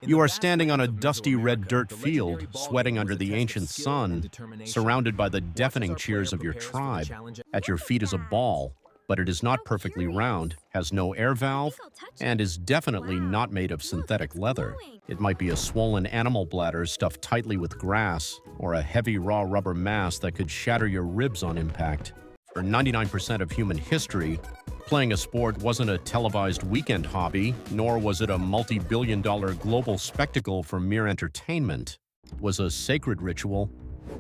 You are standing on a dusty red dirt field, sweating under the ancient sun, surrounded by the deafening cheers of your tribe. At your feet is a ball, but it is not perfectly round, has no air valve, and is definitely not made of synthetic leather. It might be a swollen animal bladder stuffed tightly with grass, or a heavy raw rubber mass that could shatter your ribs on impact. For 99% of human history, playing a sport wasn't a televised weekend hobby, nor was it a multi-billion-dollar global spectacle for mere entertainment. It was a sacred ritual,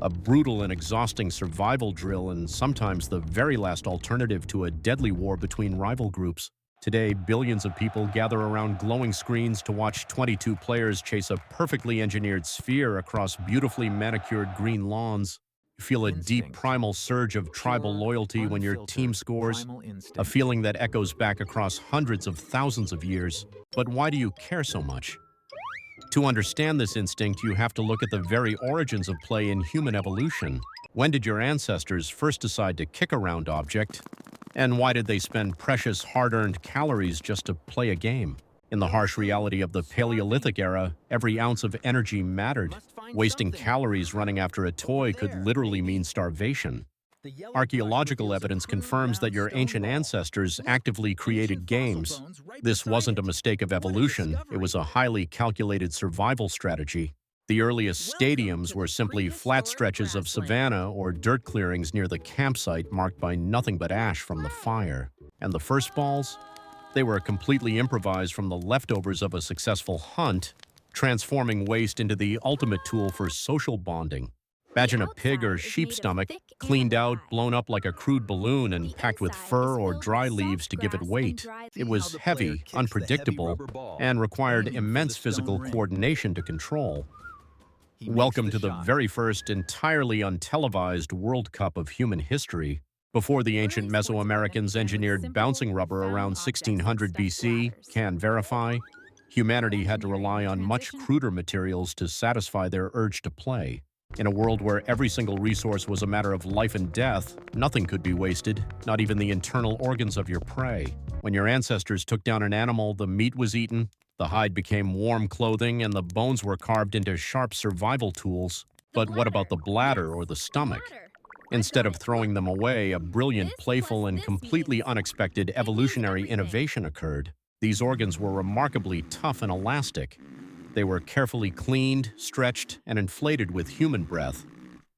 a brutal and exhausting survival drill, and sometimes the very last alternative to a deadly war between rival groups. Today, billions of people gather around glowing screens to watch 22 players chase a perfectly engineered sphere across beautifully manicured green lawns. You feel a deep primal surge of tribal loyalty when your team scores, a feeling that echoes back across hundreds of thousands of years. But why do you care so much? To understand this instinct, you have to look at the very origins of play in human evolution. When did your ancestors first decide to kick a round object? And why did they spend precious, hard-earned calories just to play a game? In the harsh reality of the Paleolithic era, every ounce of energy mattered. Wasting calories running after a toy could literally mean starvation. Archaeological evidence confirms that your ancient ancestors actively created games. This wasn't a mistake of evolution, it was a highly calculated survival strategy. The earliest stadiums were simply flat stretches of savanna or dirt clearings near the campsite marked by nothing but ash from the fire. And the first balls? They were completely improvised from the leftovers of a successful hunt, transforming waste into the ultimate tool for social bonding. Imagine a pig or sheep stomach, cleaned out, blown up like a crude balloon, and packed with fur or dry leaves to give it weight. It was heavy, unpredictable, and required immense physical coordination to control. Welcome to the very first entirely untelevised World Cup of human history. Before the ancient Mesoamericans engineered bouncing rubber around 1600 BC, can verify, humanity had to rely on much cruder materials to satisfy their urge to play. In a world where every single resource was a matter of life and death, nothing could be wasted, not even the internal organs of your prey. When your ancestors took down an animal, the meat was eaten, the hide became warm clothing, and the bones were carved into sharp survival tools. But what about the bladder or the stomach? Instead of throwing them away, a brilliant, playful, and completely unexpected evolutionary innovation occurred. These organs were remarkably tough and elastic. They were carefully cleaned, stretched, and inflated with human breath,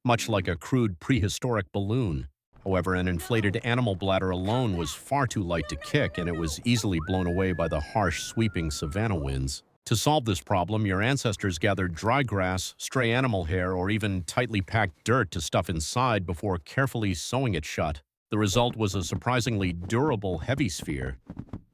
much like a crude prehistoric balloon. However, an inflated animal bladder alone was far too light to kick, and it was easily blown away by the harsh, sweeping savanna winds. To solve this problem, your ancestors gathered dry grass, stray animal hair, or even tightly packed dirt to stuff inside before carefully sewing it shut. The result was a surprisingly durable, heavy sphere.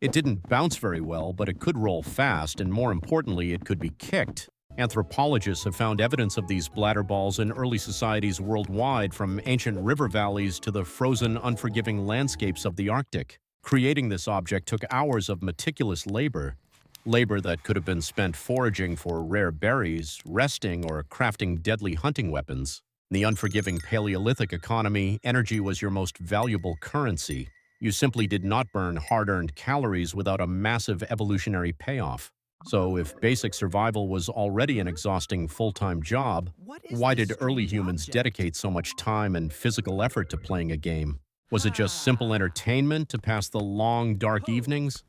It didn't bounce very well, but it could roll fast, and more importantly, it could be kicked. Anthropologists have found evidence of these bladder balls in early societies worldwide, from ancient river valleys to the frozen, unforgiving landscapes of the Arctic. Creating this object took hours of meticulous labor that could have been spent foraging for rare berries, resting, or crafting deadly hunting weapons. In the unforgiving Paleolithic economy, energy was your most valuable currency. You simply did not burn hard-earned calories without a massive evolutionary payoff. So if basic survival was already an exhausting full-time job, why did early humans dedicate so much time and physical effort to playing a game? Was it just simple entertainment to pass the long, dark evenings?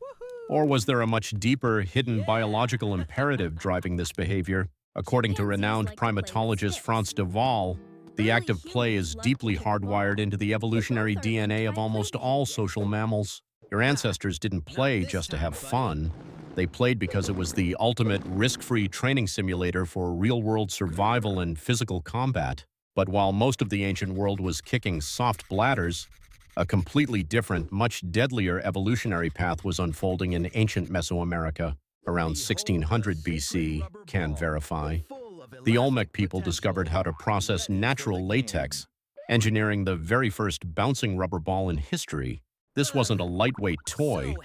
Or was there a much deeper, hidden biological imperative driving this behavior? According to renowned primatologist Frans de Waal, the act of play is deeply hardwired into the evolutionary DNA of almost all social mammals. Your ancestors didn't play just to have fun. They played because it was the ultimate risk-free training simulator for real-world survival and physical combat. But while most of the ancient world was kicking soft bladders, a completely different, much deadlier evolutionary path was unfolding in ancient Mesoamerica. Around 1600 BC, can verify, the Olmec people discovered how to process natural latex, engineering the very first bouncing rubber ball in history. This wasn't a lightweight toy.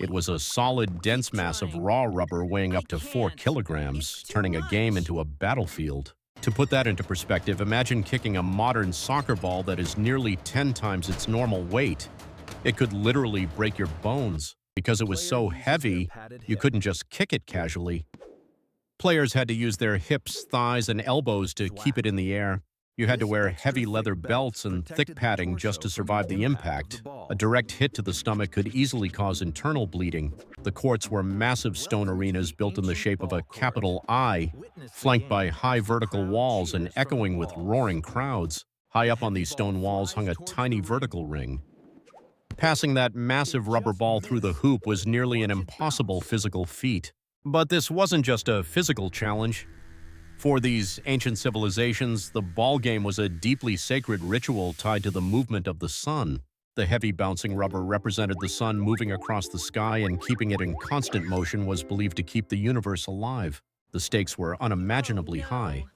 It was a solid, dense mass of raw rubber weighing up to 4 kilograms, turning a game into a battlefield. To put that into perspective, imagine kicking a modern soccer ball that is nearly 10 times its normal weight. It could literally break your bones. Because it was so heavy, you couldn't just kick it casually. Players had to use their hips, thighs, and elbows to keep it in the air. You had to wear heavy leather belts and thick padding just to survive the impact. A direct hit to the stomach could easily cause internal bleeding. The courts were massive stone arenas built in the shape of a capital I, flanked by high vertical walls and echoing with roaring crowds. High up on these stone walls hung a tiny vertical ring. Passing that massive rubber ball through the hoop was nearly an impossible physical feat. But this wasn't just a physical challenge. For these ancient civilizations, the ball game was a deeply sacred ritual tied to the movement of the sun. The heavy bouncing rubber represented the sun moving across the sky, and keeping it in constant motion was believed to keep the universe alive. The stakes were unimaginably high.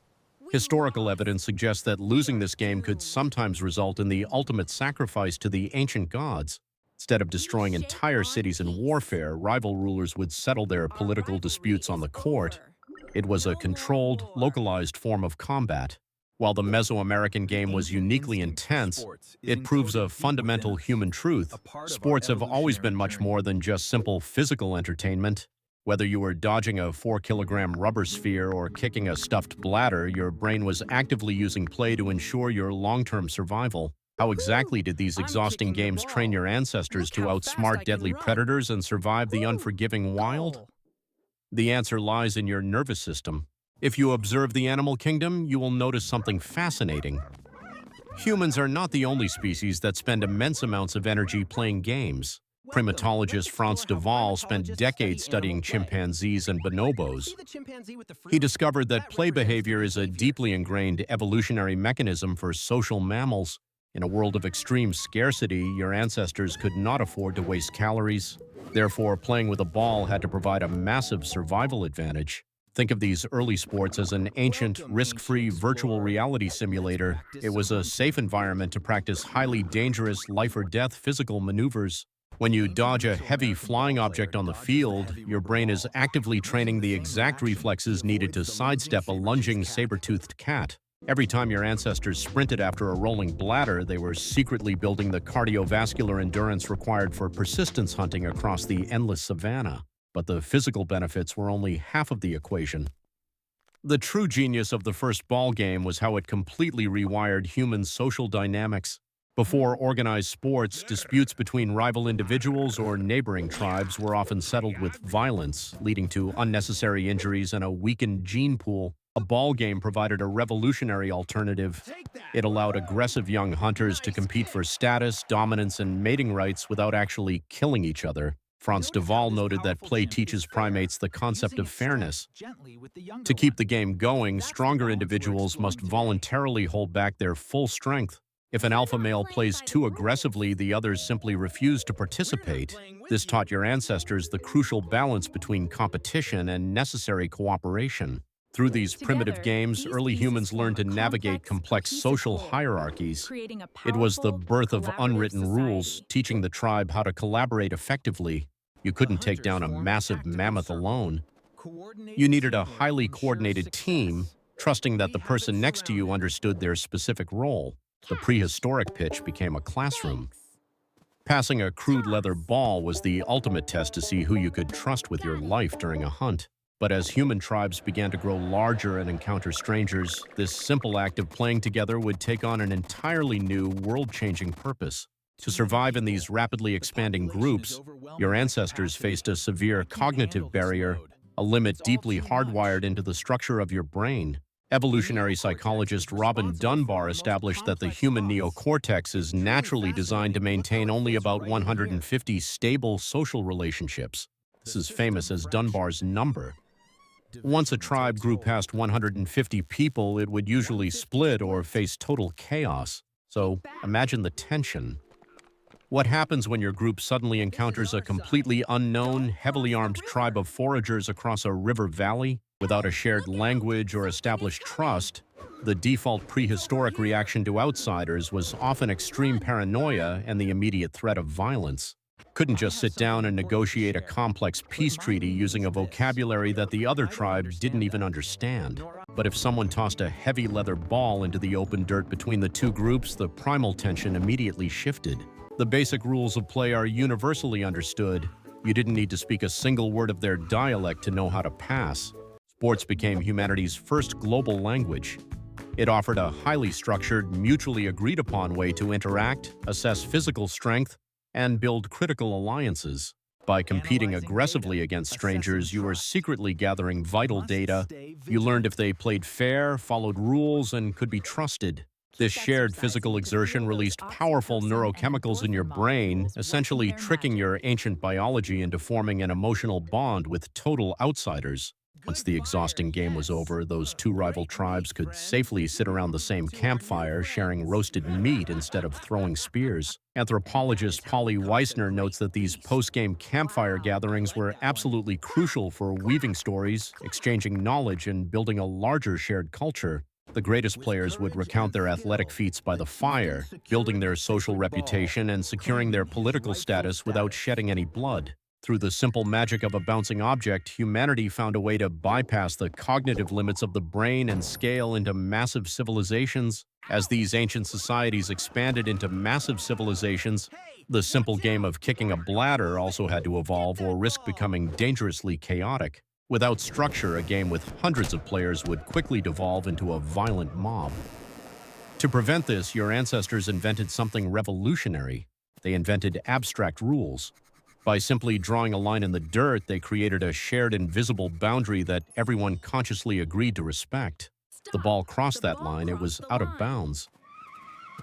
Historical evidence suggests that losing this game could sometimes result in the ultimate sacrifice to the ancient gods. Instead of destroying entire cities in warfare, rival rulers would settle their political disputes on the court. It was a controlled, localized form of combat. While the Mesoamerican game was uniquely intense, it proves a fundamental human truth. Sports have always been much more than just simple physical entertainment. Whether you were dodging a 4-kilogram rubber sphere or kicking a stuffed bladder, your brain was actively using play to ensure your long-term survival. How exactly did these exhausting games train your ancestors to outsmart deadly predators and survive the unforgiving wild? The answer lies in your nervous system. If you observe the animal kingdom, you will notice something fascinating. Humans are not the only species that spend immense amounts of energy playing games. Primatologist Frans de Waal spent decades studying chimpanzees and bonobos. He discovered that play behavior is a deeply ingrained evolutionary mechanism for social mammals. In a world of extreme scarcity, your ancestors could not afford to waste calories. Therefore, playing with a ball had to provide a massive survival advantage. Think of these early sports as an ancient, risk-free virtual reality simulator. It was a safe environment to practice highly dangerous life-or-death physical maneuvers. When you dodge a heavy flying object on the field, your brain is actively training the exact reflexes needed to sidestep a lunging saber-toothed cat. Every time your ancestors sprinted after a rolling bladder, they were secretly building the cardiovascular endurance required for persistence hunting across the endless savanna. But the physical benefits were only half of the equation. The true genius of the first ball game was how it completely rewired human social dynamics. Before organized sports, disputes between rival individuals or neighboring tribes were often settled with violence, leading to unnecessary injuries and a weakened gene pool. A ball game provided a revolutionary alternative. It allowed aggressive young hunters to compete for status, dominance, and mating rights without actually killing each other. Frans de Waal noted that play teaches primates the concept of fairness. To keep the game going, stronger individuals must voluntarily hold back their full strength. If an alpha male plays too aggressively, the others simply refuse to participate. This taught your ancestors the crucial balance between competition and necessary cooperation. Through these primitive games, early humans learned to navigate complex social hierarchies. It was the birth of unwritten rules, teaching the tribe how to collaborate effectively. You couldn't take down a massive mammoth alone. You needed a highly coordinated team, trusting that the person next to you understood their specific role. The prehistoric pitch became a classroom. Passing a crude leather ball was the ultimate test to see who you could trust with your life during a hunt. But as human tribes began to grow larger and encounter strangers, this simple act of playing together would take on an entirely new, world-changing purpose. To survive in these rapidly expanding groups, your ancestors faced a severe cognitive barrier, a limit deeply hardwired into the structure of your brain. Evolutionary psychologist Robin Dunbar established that the human neocortex is naturally designed to maintain only about 150 stable social relationships. This is famous as Dunbar's number. Once a tribe grew past 150 people, it would usually split or face total chaos. So imagine the tension. What happens when your group suddenly encounters a completely unknown, heavily armed tribe of foragers across a river valley? Without a shared language or established trust, the default prehistoric reaction to outsiders was often extreme paranoia and the immediate threat of violence. Couldn't just sit down and negotiate a complex peace treaty using a vocabulary that the other tribe didn't even understand. But if someone tossed a heavy leather ball into the open dirt between the two groups, the primal tension immediately shifted. The basic rules of play are universally understood. You didn't need to speak a single word of their dialect to know how to pass. Sports became humanity's first global language. It offered a highly structured, mutually agreed-upon way to interact, assess physical strength, and build critical alliances. By competing aggressively against strangers, you were secretly gathering vital data. You learned if they played fair, followed rules, and could be trusted. This shared physical exertion released powerful neurochemicals in your brain, essentially tricking your ancient biology into forming an emotional bond with total outsiders. Once the exhausting game was over, those two rival tribes could safely sit around the same campfire, sharing roasted meat instead of throwing spears. Anthropologist Polly Weissner notes that these post-game campfire gatherings were absolutely crucial for weaving stories, exchanging knowledge, and building a larger shared culture. The greatest players would recount their athletic feats by the fire, building their social reputation and securing their political status without shedding any blood. Through the simple magic of a bouncing object, humanity found a way to bypass the cognitive limits of the brain and scale into massive civilizations. As these ancient societies expanded into massive civilizations, the simple game of kicking a bladder also had to evolve or risk becoming dangerously chaotic. Without structure, a game with hundreds of players would quickly devolve into a violent mob. To prevent this, your ancestors invented something revolutionary. They invented abstract rules. By simply drawing a line in the dirt, they created a shared invisible boundary that everyone consciously agreed to respect. The ball crossed that line, it was out of bounds.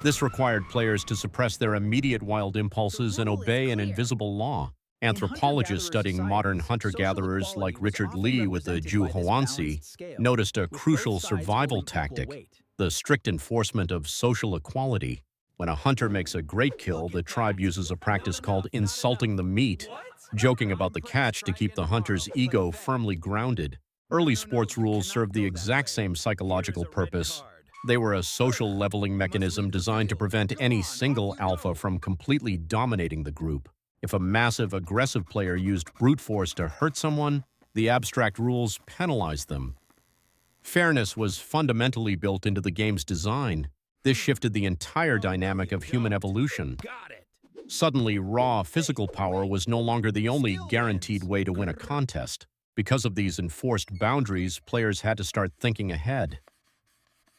This required players to suppress their immediate wild impulses and obey an invisible law. Anthropologists studying modern hunter-gatherers like Richard Lee with the Juhoansi noticed a crucial survival tactic: the strict enforcement of social equality. When a hunter makes a great kill, the tribe uses a practice called insulting the meat, joking about the catch to keep the hunter's ego firmly grounded. Early sports rules served the exact same psychological purpose. They were a social leveling mechanism designed to prevent any single alpha from completely dominating the group. If a massive, aggressive player used brute force to hurt someone, the abstract rules penalized them. Fairness was fundamentally built into the game's design. This shifted the entire dynamic of human evolution. Suddenly, raw physical power was no longer the only guaranteed way to win a contest. Because of these enforced boundaries, players had to start thinking ahead.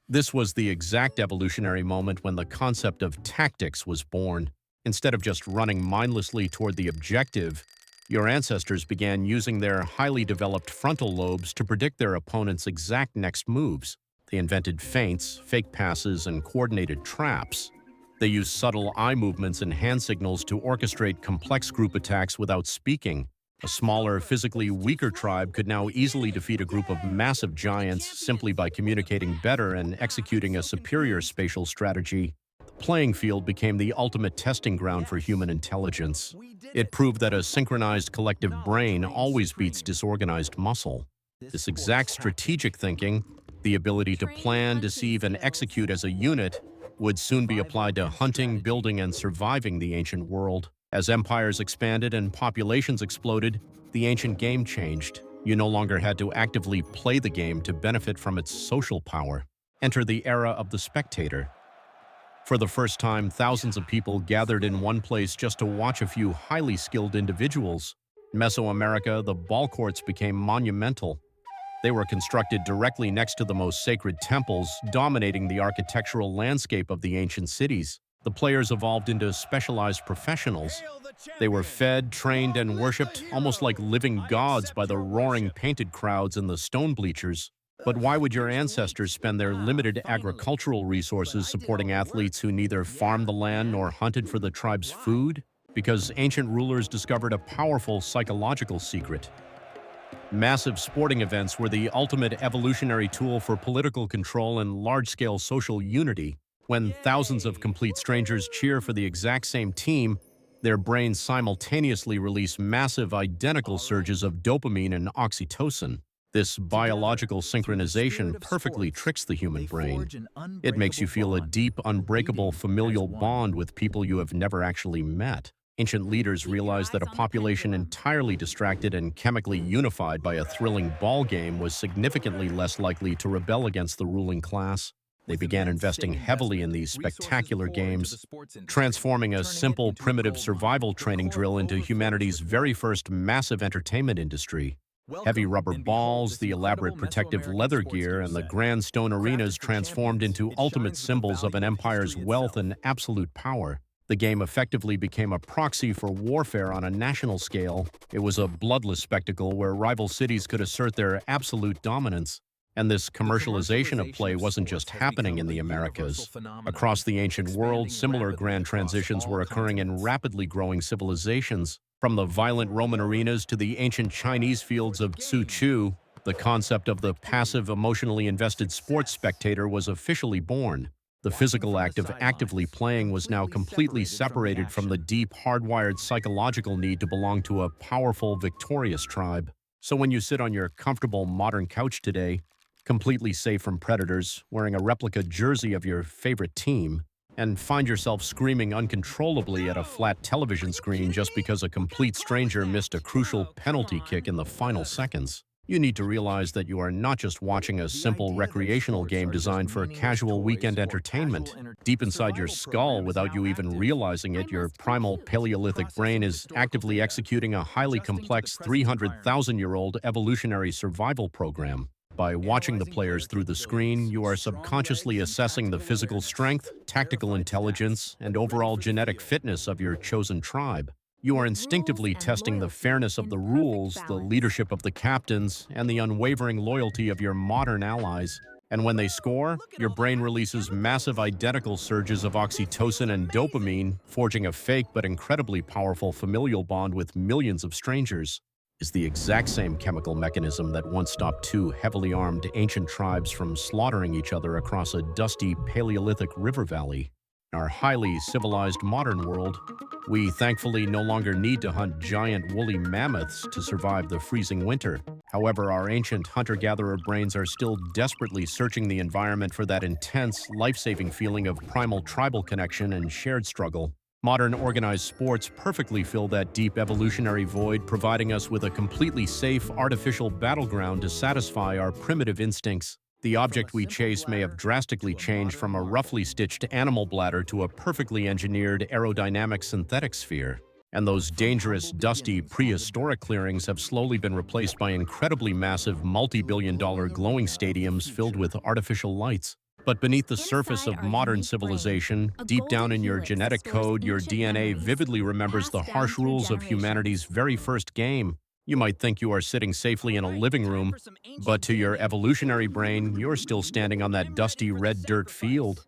This was the exact evolutionary moment when the concept of tactics was born. Instead of just running mindlessly toward the objective, your ancestors began using their highly developed frontal lobes to predict their opponent's exact next moves. They invented feints, fake passes, and coordinated traps. They used subtle eye movements and hand signals to orchestrate complex group attacks without speaking. A smaller, physically weaker tribe could now easily defeat a group of massive giants simply by communicating better and executing a superior spatial strategy. The playing field became the ultimate testing ground for human intelligence. It proved that a synchronized collective brain always beats disorganized muscle. This exact strategic thinking, the ability to plan, deceive, and execute as a unit, would soon be applied to hunting, building, and surviving the ancient world. As empires expanded and populations exploded, the ancient game changed. You no longer had to actively play the game to benefit from its social power. Enter the era of the spectator. For the first time, thousands of people gathered in one place just to watch a few highly skilled individuals. In Mesoamerica, the ball courts became monumental. They were constructed directly next to the most sacred temples, dominating the architectural landscape of the ancient cities. The players evolved into specialized professionals. They were fed, trained, and worshipped almost like living gods by the roaring painted crowds in the stone bleachers. But why would your ancestors spend their limited agricultural resources supporting athletes who neither farmed the land nor hunted for the tribe's food? Because ancient rulers discovered a powerful psychological secret. Massive sporting events were the ultimate evolutionary tool for political control and large-scale social unity. When thousands of complete strangers cheer for the exact same team, their brains simultaneously release massive identical surges of dopamine and oxytocin. This biological synchronization perfectly tricks the human brain. It makes you feel a deep, unbreakable familial bond with people you have never actually met. Ancient leaders realized that a population entirely distracted and chemically unified by a thrilling ball game was significantly less likely to rebel against the ruling class. They began investing heavily in these spectacular games, transforming a simple, primitive survival training drill into humanity's very first massive entertainment industry. Heavy rubber balls, the elaborate protective leather gear, and the grand stone arenas transformed into ultimate symbols of an empire's wealth and absolute power. The game effectively became a proxy for warfare on a national scale. It was a bloodless spectacle where rival cities could assert their absolute dominance. And this commercialization of play wasn't just happening in the Americas. Across the ancient world, similar grand transitions were occurring in rapidly growing civilizations. From the violent Roman arenas to the ancient Chinese fields of Tzu, the concept of the passive, emotionally invested sports spectator was officially born. The physical act of actively playing was now completely separated from the deep, hardwired psychological need to belong to a powerful, victorious tribe. So when you sit on your comfortable modern couch today, completely safe from predators, wearing a replica jersey of your favorite team, and find yourself screaming uncontrollably at a flat television screen just because a complete stranger missed a crucial penalty kick in the final seconds, you need to realize that you are not just watching a simple recreational game designed for casual weekend entertainment. Deep inside your skull, without you even realizing it, your primal Paleolithic brain is actively executing a highly complex 300,000-year-old evolutionary survival program. By watching the players through the screen, you are subconsciously assessing the physical strength, tactical intelligence, and overall genetic fitness of your chosen tribe. You are instinctively testing the fairness of the rules, the leadership of the captains, and the unwavering loyalty of your modern allies. And when they score, your brain releases massive identical surges of oxytocin and dopamine, forging a fake but incredibly powerful familial bond with millions of strangers. Is the exact same chemical mechanism that once stopped two heavily armed ancient tribes from slaughtering each other across a dusty Paleolithic river valley. In our highly civilized modern world, we thankfully no longer need to hunt giant woolly mammoths to survive the freezing winter. However, our ancient hunter-gatherer brains are still desperately searching the environment for that intense, life-saving feeling of primal tribal connection and shared struggle. Modern organized sports perfectly fill that deep evolutionary void, providing us with a completely safe, artificial battleground to satisfy our primitive instincts. The object we chase may have drastically changed from a roughly stitched animal bladder to a perfectly engineered aerodynamic synthetic sphere. And those dangerous, dusty, prehistoric clearings have slowly been replaced by incredibly massive, multi-billion-dollar glowing stadiums filled with artificial lights. But beneath the surface of modern civilization, deep down in your genetic code, your DNA vividly remembers the harsh rules of humanity's very first game. You might think you are sitting safely in a living room, but to your evolutionary brain, you're still standing on that dusty red dirt field.